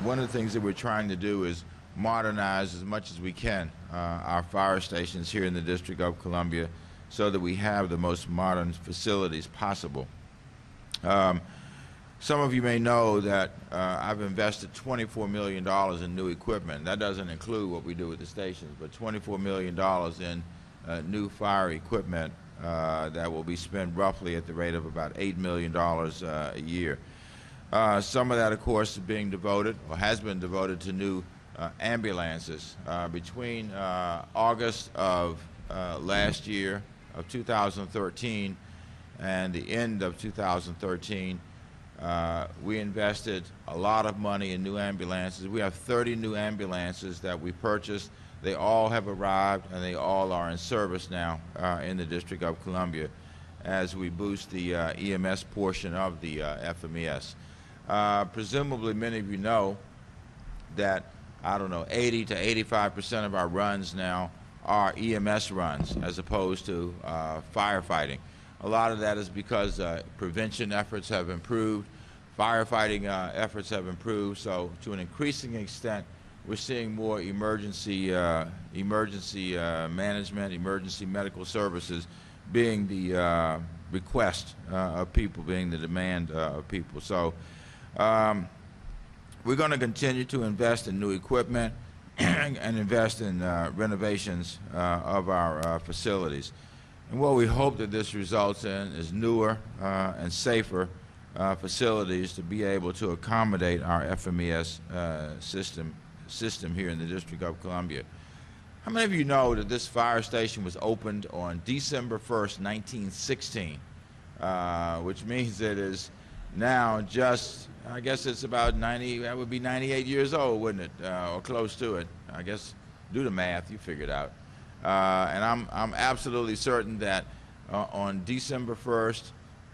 one of the things that we're trying to do is modernize as much as we can our fire stations here in the District of Columbia so that we have the most modern facilities possible. Some of you may know that I've invested $24 million in new equipment. That doesn't include what we do with the stations, but $24 million in new fire equipment that will be spent roughly at the rate of about $8 million a year. Some of that, of course, is being devoted, or has been devoted, to new ambulances. Between August of last year, of 2013, and the end of 2013, we invested a lot of money in new ambulances. We have 30 new ambulances that we purchased. They all have arrived, and they all are in service now in the District of Columbia as we boost the EMS portion of the FEMS. Presumably, many of you know that, I don't know, 80 to 85% of our runs now are EMS runs as opposed to firefighting. A lot of that is because prevention efforts have improved, firefighting efforts have improved, so to an increasing extent, we're seeing more emergency management, emergency medical services being the request of people, being the demand of people. So we're going to continue to invest in new equipment and invest in renovations of our facilities. And what we hope that this results in is newer and safer facilities to be able to accommodate our FEMS system here in the District of Columbia. How many of you know that this fire station was opened on December 1st, 1916, which means it is now just, I guess it's about 90, that would be 98 years old, wouldn't it, or close to it. I guess, do the math, you figure it out. And I'm absolutely certain that on December 1st,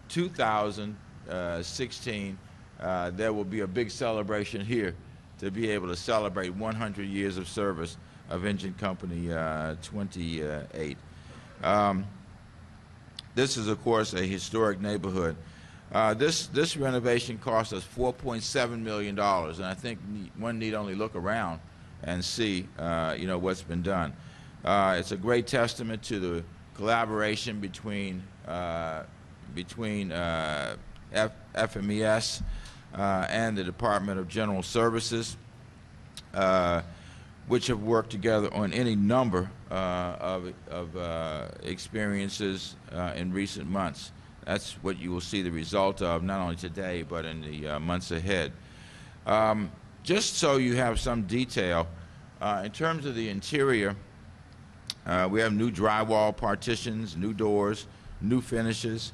2016, there will be a big celebration here to be able to celebrate 100 years of service of Engine Company 28. This is, of course, a historic neighborhood. This renovation cost us $4.7 million, and I think one need only look around and see, you know, what's been done. It's a great testament to the collaboration between FEMS and the Department of General Services, which have worked together on any number of experiences in recent months. That's what you will see the result of, not only today, but in the months ahead. Just so you have some detail, in terms of the interior, we have new drywall partitions, new doors, new finishes.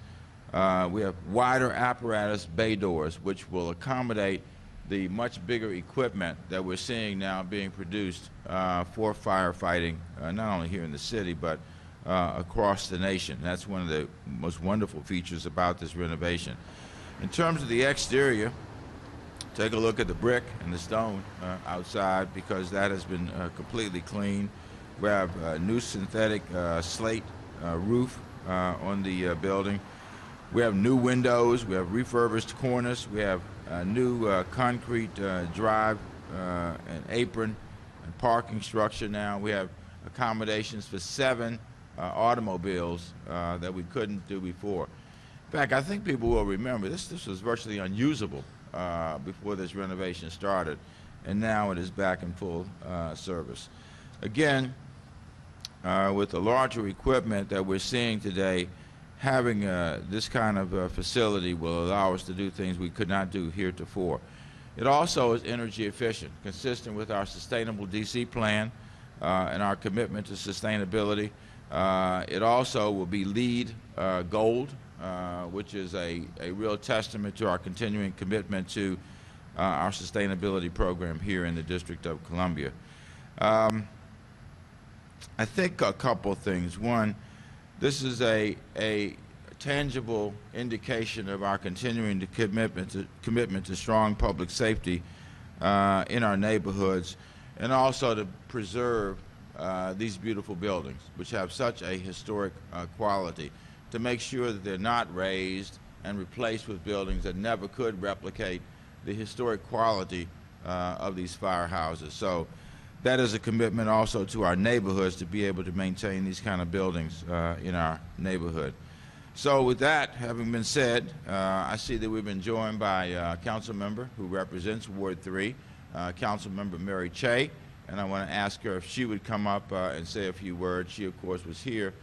We have wider apparatus bay doors, which will accommodate the much bigger equipment that we're seeing now being produced for firefighting, not only here in the city, but across the nation. That's one of the most wonderful features about this renovation. In terms of the exterior, take a look at the brick and the stone outside, because that has been completely cleaned. We have a new synthetic slate roof on the building. We have new windows, we have refurbished corners, we have new concrete drive and apron and parking structure now. We have accommodations for 7 automobiles that we couldn't do before. In fact, I think people will remember this was virtually unusable before this renovation started, and now it is back in full service. Again, with the larger equipment that we're seeing today, having this kind of facility will allow us to do things we could not do heretofore. It also is energy efficient, consistent with our sustainable DC plan and our commitment to sustainability. It also will be LEED Gold, which is a real testament to our continuing commitment to our sustainability program here in the District of Columbia. I think a couple things. One, this is a tangible indication of our continuing commitment to strong public safety in our neighborhoods, and also to preserve these beautiful buildings, which have such a historic quality, to make sure that they're not razed and replaced with buildings that never could replicate the historic quality of these firehouses. So that is a commitment also to our neighborhoods to be able to maintain these kind of buildings in our neighborhood. So with that having been said, I see that we've been joined by a council member who represents Ward 3, Councilmember Mary Cheh, and I want to ask her if she would come up and say a few words. She, of course, was here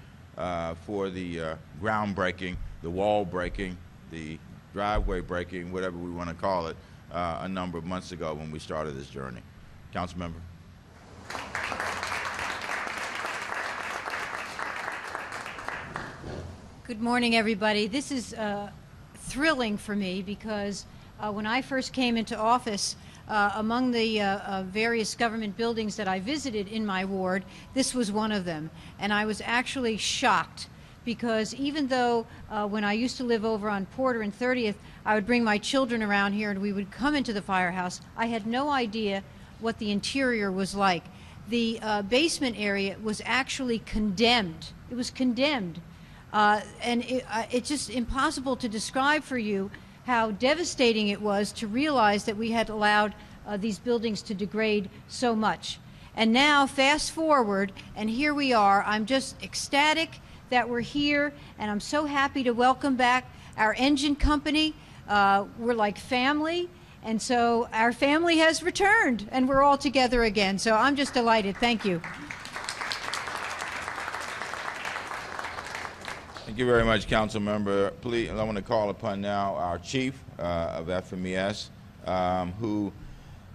for the groundbreaking, the wall breaking, the driveway breaking, whatever we want to call it, a number of months ago when we started this journey. Councilmember. Good morning, everybody. This is thrilling for me because when I first came into office, among the various government buildings that I visited in my ward, this was one of them. And I was actually shocked because even though when I used to live over on Porter and 30th, I would bring my children around here and we would come into the firehouse, I had no idea what the interior was like. The basement area was actually condemned. It was condemned. And it's just impossible to describe for you how devastating it was to realize that we had allowed these buildings to degrade so much. And now, fast forward, and here we are. I'm just ecstatic that we're here, and I'm so happy to welcome back our engine company. We're like family, and so our family has returned, and we're all together again. So I'm just delighted. Thank you. Thank you very much, Council Member. Please, I want to call upon now our Chief of FEMS, who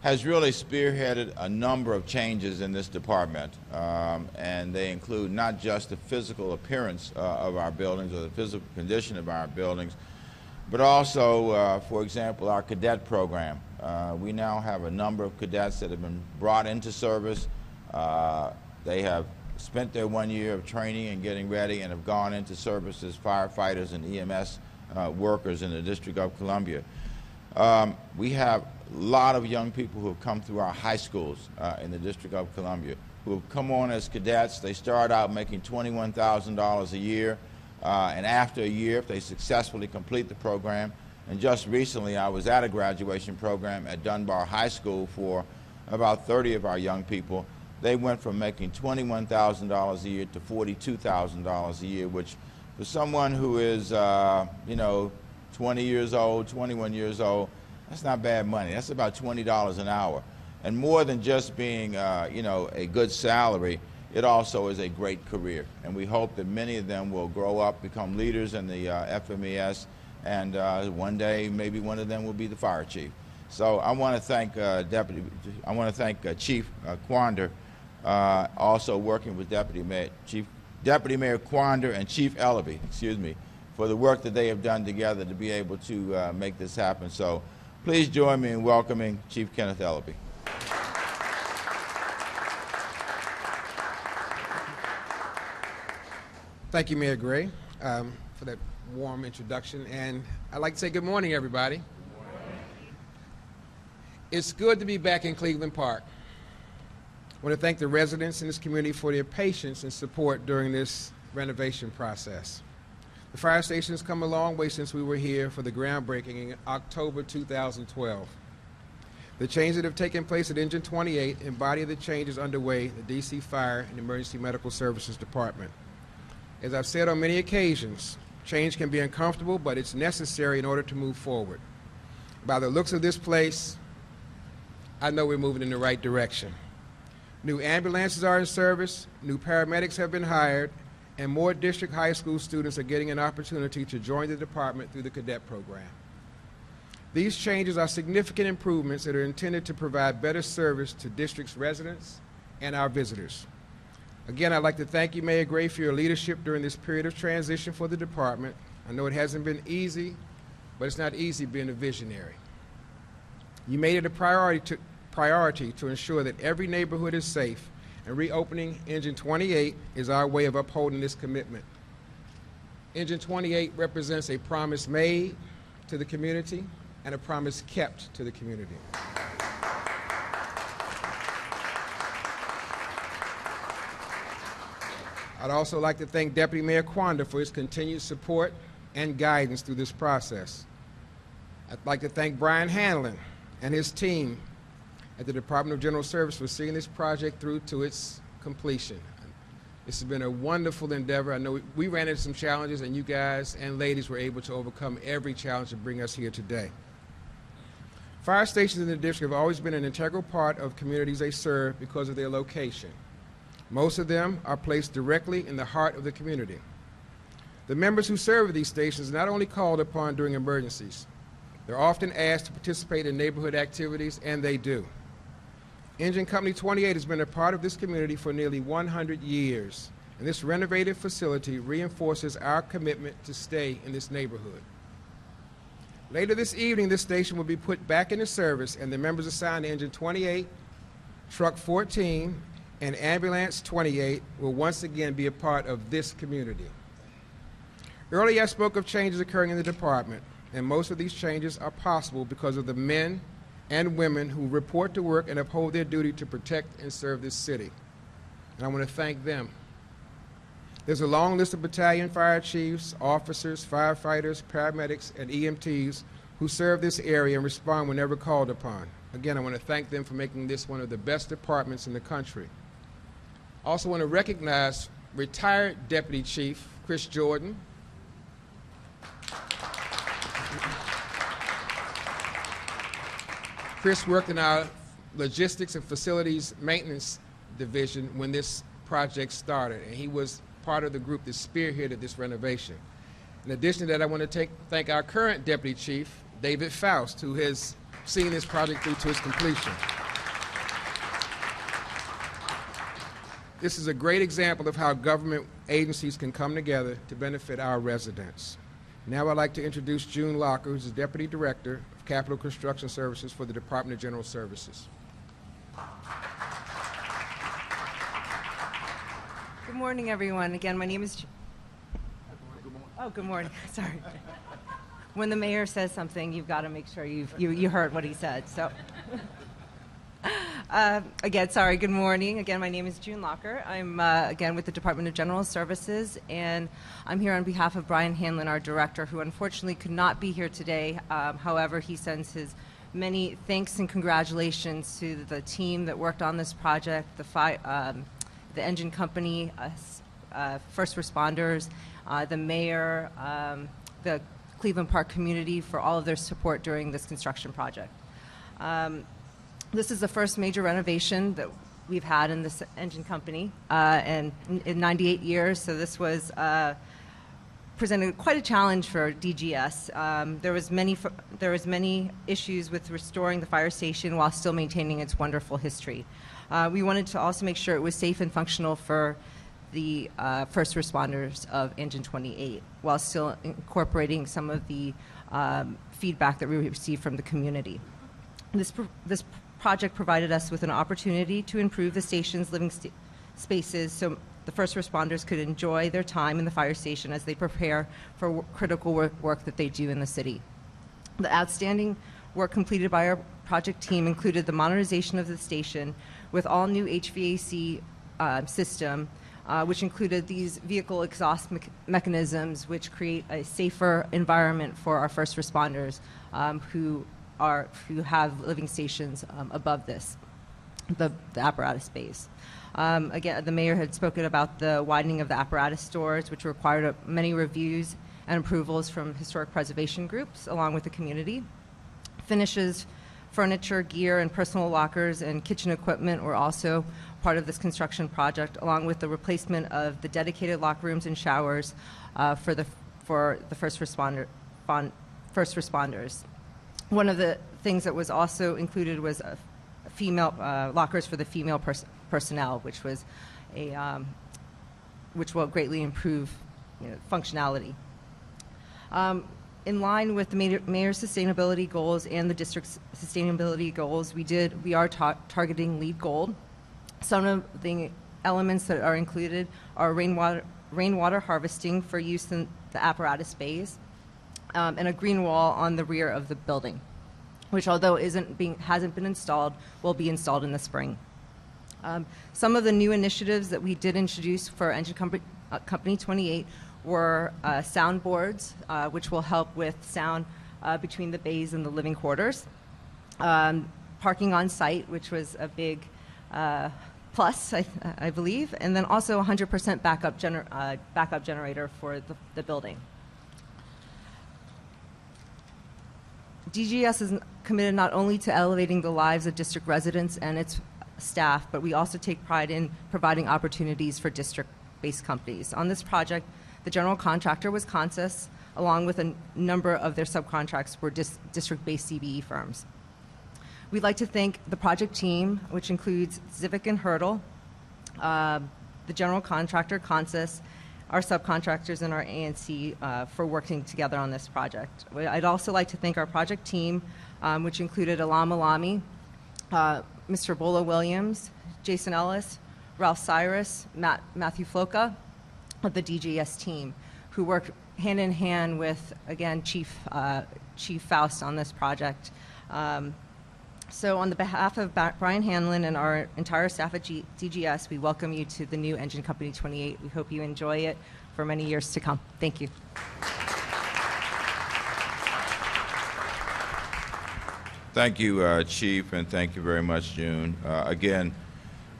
has really spearheaded a number of changes in this department, and they include not just the physical appearance of our buildings or the physical condition of our buildings, but also, for example, our cadet program. We now have a number of cadets that have been brought into service. They have spent their 1 year of training and getting ready and have gone into service as firefighters and EMS workers in the District of Columbia. We have a lot of young people who have come through our high schools in the District of Columbia who have come on as cadets. They start out making $21,000 a year, and after a year, if they successfully complete the program, and just recently I was at a graduation program at Dunbar High School for about 30 of our young people. They went from making $21,000 a year to $42,000 a year, which for someone who is, 20 years old, 21 years old, that's not bad money. That's about $20 an hour. And more than just being, a good salary, it also is a great career. And we hope that many of them will grow up, become leaders in the FEMS, and one day maybe one of them will be the fire chief. So I want to thank Chief Quander. Also working with Deputy Mayor Quander and Chief Ellerbe, for the work that they have done together to be able to make this happen. So please join me in welcoming Chief Kenneth Ellerbe. Thank you, Mayor Gray, for that warm introduction. And I'd like to say good morning, everybody. Good morning. It's good to be back in Cleveland Park. I want to thank the residents in this community for their patience and support during this renovation process. The fire station has come a long way since we were here for the groundbreaking in October 2012. The changes that have taken place at Engine 28 embody the changes underway at the DC Fire and Emergency Medical Services Department. As I've said on many occasions, change can be uncomfortable, but it's necessary in order to move forward. By the looks of this place, I know we're moving in the right direction. New ambulances are in service, new paramedics have been hired, and more district high school students are getting an opportunity to join the department through the cadet program. These changes are significant improvements that are intended to provide better service to district's residents and our visitors. Again, I'd like to thank you, Mayor Gray, for your leadership during this period of transition for the department. I know it hasn't been easy, but it's not easy being a visionary. You made it a priority to ensure that every neighborhood is safe, and reopening Engine 28 is our way of upholding this commitment. Engine 28 represents a promise made to the community and a promise kept to the community. I'd also like to thank Deputy Mayor Quander for his continued support and guidance through this process. I'd like to thank Brian Hanlon and his team at the Department of General Service for seeing this project through to its completion. This has been a wonderful endeavor. I know we ran into some challenges, and you guys and ladies were able to overcome every challenge to bring us here today. Fire stations in the district have always been an integral part of communities they serve because of their location. Most of them are placed directly in the heart of the community. The members who serve at these stations are not only called upon during emergencies, they're often asked to participate in neighborhood activities, and they do. Engine Company 28 has been a part of this community for nearly 100 years, and this renovated facility reinforces our commitment to stay in this neighborhood. Later this evening, this station will be put back into service, and the members assigned to Engine 28, Truck 14, and Ambulance 28 will once again be a part of this community. Earlier, I spoke of changes occurring in the department, and most of these changes are possible because of the men and women who report to work and uphold their duty to protect and serve this city. And I want to thank them. There's a long list of battalion fire chiefs, officers, firefighters, paramedics, and EMTs who serve this area and respond whenever called upon. Again, I want to thank them for making this one of the best departments in the country. I also want to recognize retired Deputy Chief Chris Jordan, Chris worked in our logistics and facilities maintenance division when this project started, and he was part of the group that spearheaded this renovation. In addition to that, I want to thank our current Deputy Chief, David Faust, who has seen this project through to its completion. This is a great example of how government agencies can come together to benefit our residents. Now I'd like to introduce June Locker, who's the Deputy Director of Capital Construction Services for the Department of General Services. Good morning, everyone. Again, my name is... Oh, good morning. Sorry. When the mayor says something, you've got to make sure you heard what he said. So, again, sorry, good morning. Again, my name is June Locker. I'm, again, with the Department of General Services, and I'm here on behalf of Brian Hanlon, our director, who unfortunately could not be here today. However, he sends his many thanks and congratulations to the team that worked on this project, the engine company, first responders, the mayor, the Cleveland Park community for all of their support during this construction project. This is the first major renovation that we've had in this engine company and in 98 years, so this was presented quite a challenge for DGS. There was many issues with restoring the fire station while still maintaining its wonderful history. We wanted to also make sure it was safe and functional for the first responders of Engine 28 while still incorporating some of the feedback that we received from the community. This project provided us with an opportunity to improve the station's living spaces so the first responders could enjoy their time in the fire station as they prepare for critical work that they do in the city. The outstanding work completed by our project team included the modernization of the station with all new HVAC system, which included these vehicle exhaust mechanisms which create a safer environment for our first responders who have living stations above this, the apparatus space. Again, the mayor had spoken about the widening of the apparatus stores, which required many reviews and approvals from historic preservation groups, along with the community. Finishes, furniture, gear, and personal lockers and kitchen equipment were also part of this construction project, along with the replacement of the dedicated locker rooms and showers for the first responders. One of the things that was also included was female lockers for the female personnel, which was which will greatly improve functionality. In line with the mayor's sustainability goals and the district's sustainability goals, we are targeting LEED Gold. Some of the elements that are included are rainwater harvesting for use in the apparatus bays, and a green wall on the rear of the building, which, although hasn't been installed, will be installed in the spring. Some of the new initiatives that we did introduce for Engine Company 28 were soundboards, which will help with sound between the bays and the living quarters. parking on site, which was a big plus, I believe, and then also 100% backup generator for the building. DGS is committed not only to elevating the lives of district residents and its staff, but we also take pride in providing opportunities for district-based companies. On this project, the general contractor was Consus, along with a number of their subcontracts were district-based CBE firms. We'd like to thank the project team, which includes Civic and Hurdle, the general contractor, Consus, our subcontractors, and our ANC for working together on this project. I'd also like to thank our project team, which included Alam Alami, Mr. Bola Williams, Jason Ellis, Ralph Cyrus, Matthew Floca of the DGS team, who worked hand in hand with, again, Chief Faust on this project. So on the behalf of Brian Hanlon and our entire staff at DGS, we welcome you to the new Engine Company 28. We hope you enjoy it for many years to come. Thank you. Thank you, Chief, and thank you very much, June. Again,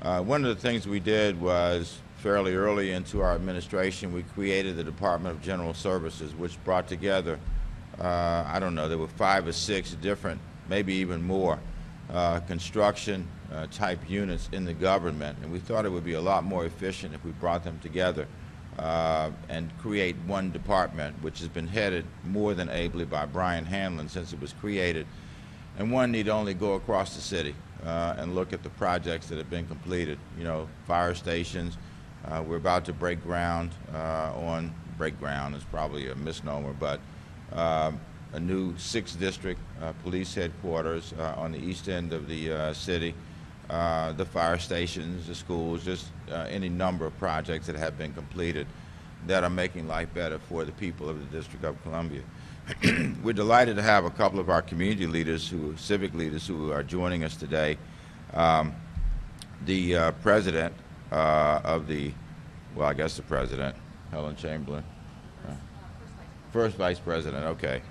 one of the things we did was fairly early into our administration, we created the Department of General Services, which brought together, I don't know, there were 5 or 6 different, maybe even more, construction type units in the government, and we thought it would be a lot more efficient if we brought them together and create one department, which has been headed more than ably by Brian Hanlon since it was created, and one need only go across the city and look at the projects that have been completed. You know, fire stations, we're about to break ground on, break ground is probably a misnomer, but a new 6th district police headquarters on the east end of the city, the fire stations, the schools, just any number of projects that have been completed that are making life better for the people of the District of Columbia. We're delighted to have a couple of our community leaders, civic leaders, who are joining us today. The president of the, well, I guess the president, Helen Chamberlin. First vice president, okay.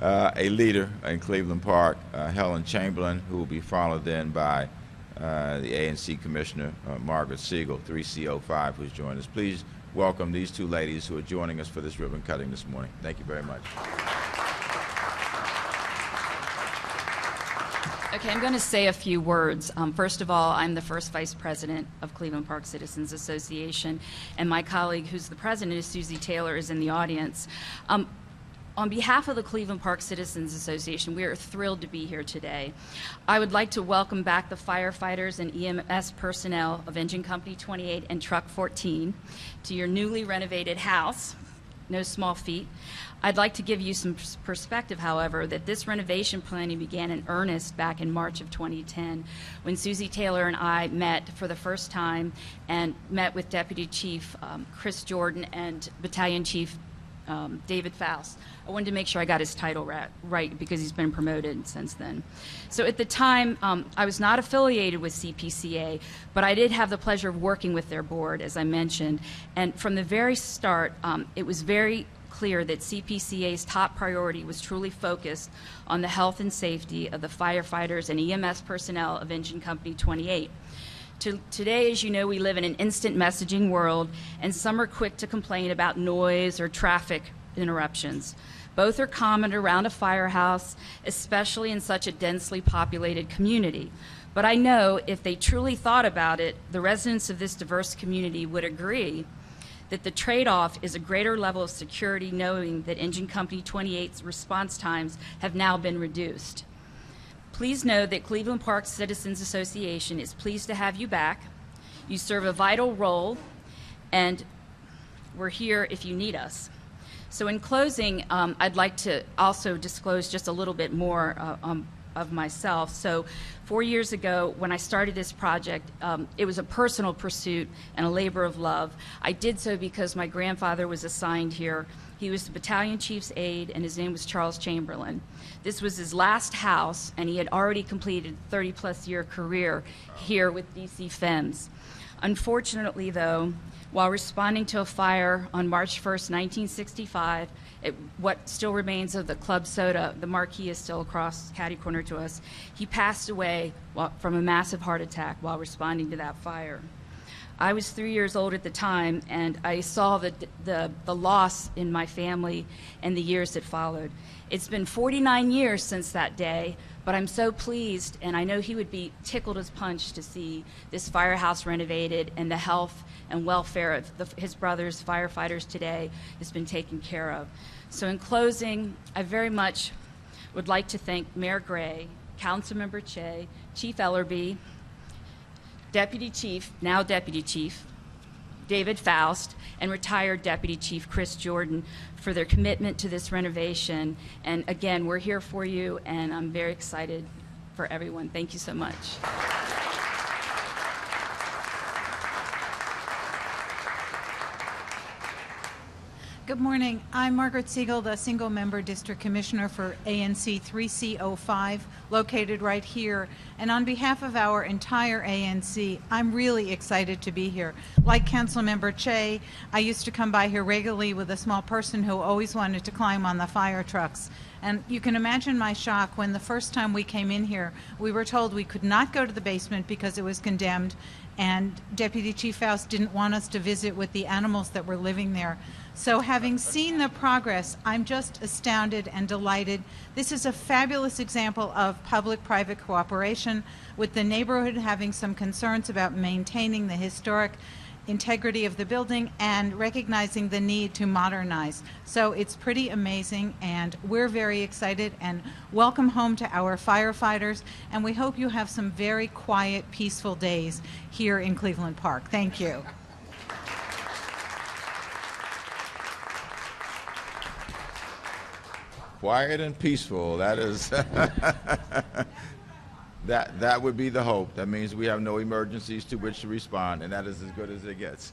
A leader in Cleveland Park, Helen Chamberlin, who will be followed then by the ANC Commissioner Margaret Siegel, 3C05, who's joined us. Please welcome these 2 ladies who are joining us for this ribbon cutting this morning. Thank you very much. Okay, I'm going to say a few words. First of all, I'm the first vice president of Cleveland Park Citizens Association, and my colleague, who's the president, is Susie Taylor, is in the audience. On behalf of the Cleveland Park Citizens Association, we are thrilled to be here today. I would like to welcome back the firefighters and EMS personnel of Engine Company 28 and Truck 14 to your newly renovated house. No small feat. I'd like to give you some perspective, however, that this renovation planning began in earnest back in March of 2010 when Susie Taylor and I met for the first time and met with Deputy Chief Chris Jordan and Battalion Chief David Faust. I wanted to make sure I got his title right because he's been promoted since then. So at the time, I was not affiliated with CPCA, but I did have the pleasure of working with their board, as I mentioned. And from the very start, it was very clear that CPCA's top priority was truly focused on the health and safety of the firefighters and EMS personnel of Engine Company 28. Today, as you know, we live in an instant messaging world, and some are quick to complain about noise or traffic interruptions. Both are common around a firehouse, especially in such a densely populated community. But I know if they truly thought about it, the residents of this diverse community would agree that the trade-off is a greater level of security, knowing that Engine Company 28's response times have now been reduced. Please know that Cleveland Park Citizens Association is pleased to have you back. You serve a vital role, and we're here if you need us. So in closing, I'd like to also disclose just a little bit more of myself. So 4 years ago, when I started this project, it was a personal pursuit and a labor of love. I did so because my grandfather was assigned here. He was the battalion chief's aide, and his name was Charles Chamberlain. This was his last house, and he had already completed a 30-plus year career here with DC FEMS. Unfortunately, though, while responding to a fire on March 1st, 1965, what still remains of the Club Soda, the marquee is still across catty corner to us, he passed away from a massive heart attack while responding to that fire. I was 3 years old at the time, and I saw the loss in my family and the years that followed. It's been 49 years since that day, but I'm so pleased, and I know he would be tickled as punch to see this firehouse renovated, and the health and welfare of his brothers, firefighters today, has been taken care of. So in closing, I very much would like to thank Mayor Gray, Councilmember Cheh, Chief Ellerbe, Deputy Chief, now Deputy Chief, David Faust, and retired Deputy Chief Chris Jordan for their commitment to this renovation. And again, we're here for you, and I'm very excited for everyone. Thank you so much. Good morning. I'm Margaret Siegel, the single member district commissioner for ANC 3C05, located right here. And on behalf of our entire ANC, I'm really excited to be here. Like Councilmember Cheh, I used to come by here regularly with a small person who always wanted to climb on the fire trucks. And you can imagine my shock when the first time we came in here, we were told we could not go to the basement because it was condemned, and Deputy Chief Faust didn't want us to visit with the animals that were living there. So having seen the progress, I'm just astounded and delighted. This is a fabulous example of public-private cooperation, with the neighborhood having some concerns about maintaining the historic integrity of the building and recognizing the need to modernize. So it's pretty amazing, and we're very excited, and welcome home to our firefighters, and we hope you have some very quiet, peaceful days here in Cleveland Park. Thank you. Quiet and peaceful, that is, that would be the hope. That means we have no emergencies to which to respond, and that is as good as it gets.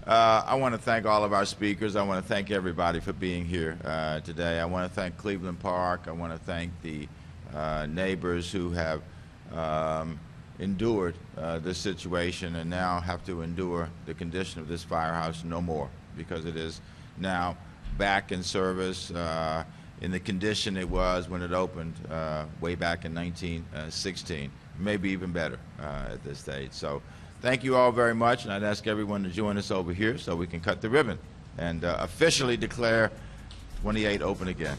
I want to thank all of our speakers. I want to thank everybody for being here today. I want to thank Cleveland Park. I want to thank the neighbors who have endured this situation and now have to endure the condition of this firehouse no more, because it is now back in service in the condition it was when it opened way back in 1916, maybe even better at this stage. So thank you all very much, and I'd ask everyone to join us over here so we can cut the ribbon and officially declare 28 open again.